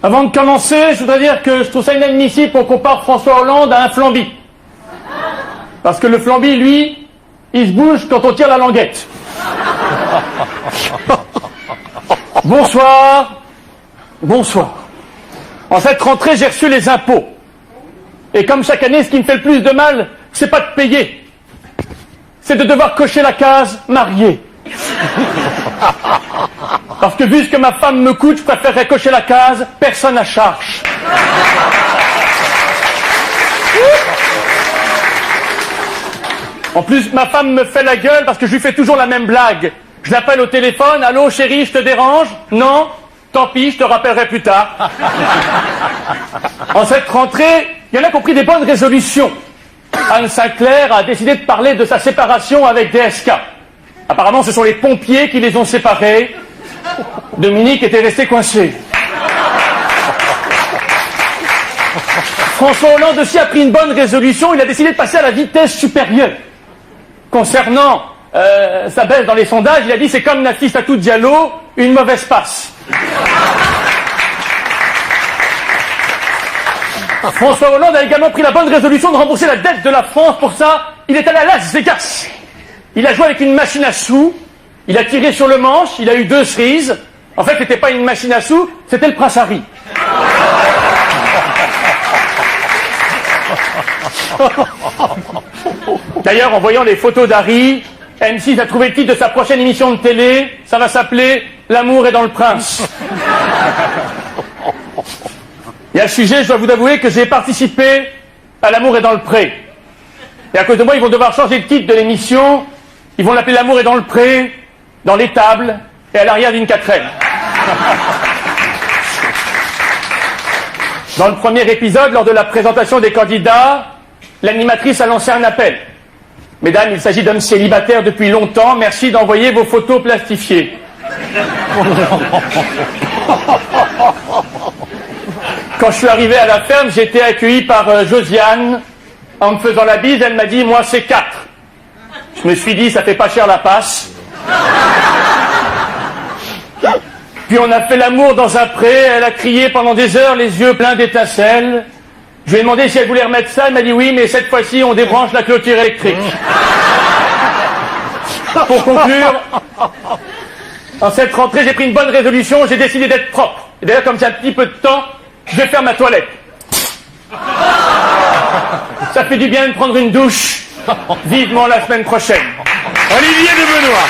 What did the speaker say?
Avant de commencer, je voudrais dire que je trouve ça inadmissible qu'on compare François Hollande à un Flamby. Parce que le Flamby, lui, il se bouge quand on tire la languette. Bonsoir. Bonsoir. En cette rentrée, j'ai reçu les impôts. Et comme chaque année, ce qui me fait le plus de mal, c'est pas de payer. C'est de devoir cocher la case marié. Parce que vu ce que ma femme me coûte, je préférerais cocher la case personne à charge. En plus, ma femme me fait la gueule parce que je lui fais toujours la même blague. Je l'appelle au téléphone, allô chérie, je te dérange? Non? Tant pis, je te rappellerai plus tard. En cette rentrée, il y en a qui ont pris des bonnes résolutions. Anne Sinclair a décidé de parler de sa séparation avec DSK. Apparemment, ce sont les pompiers qui les ont séparés. Dominique était resté coincé. François Hollande aussi a pris une bonne résolution, il a décidé de passer à la vitesse supérieure. Concernant sa baisse dans les sondages, il a dit c'est comme Nafissatou Diallo, une mauvaise passe. François Hollande a également pris la bonne résolution de rembourser la dette de la France. Pour ça, il est allé à Las Vegas. Il a joué avec une machine à sous, il a tiré sur le manche, il a eu 2 cerises. En fait, c'était pas une machine à sous, c'était le prince Harry. D'ailleurs, en voyant les photos d'Harry, M6 a trouvé le titre de sa prochaine émission de télé, ça va s'appeler « L'amour est dans le prince ». Et à ce sujet, je dois vous avouer que j'ai participé à L'amour est dans le pré. Et à cause de moi, ils vont devoir changer le titre de l'émission. Ils vont l'appeler L'amour est dans le pré, dans l'étable et à l'arrière d'une 4L. Dans le premier épisode, lors de la présentation des candidats, l'animatrice a lancé un appel. Mesdames, il s'agit d'hommes célibataires depuis longtemps. Merci d'envoyer vos photos plastifiées. Quand je suis arrivé à la ferme, j'ai été accueilli par Josiane. En me faisant la bise, elle m'a dit « Moi, c'est 4 ». Je me suis dit « Ça fait pas cher la passe ». Puis on a fait l'amour dans un pré, elle a crié pendant des heures, les yeux pleins d'étincelles. Je lui ai demandé si elle voulait remettre ça, elle m'a dit oui, mais cette fois-ci on débranche la clôture électrique. Pour conclure, en cette rentrée j'ai pris une bonne résolution, j'ai décidé d'être propre. Et d'ailleurs comme j'ai un petit peu de temps, je vais faire ma toilette. Ça fait du bien de prendre une douche. Vivement la semaine prochaine. Olivier de Benoît.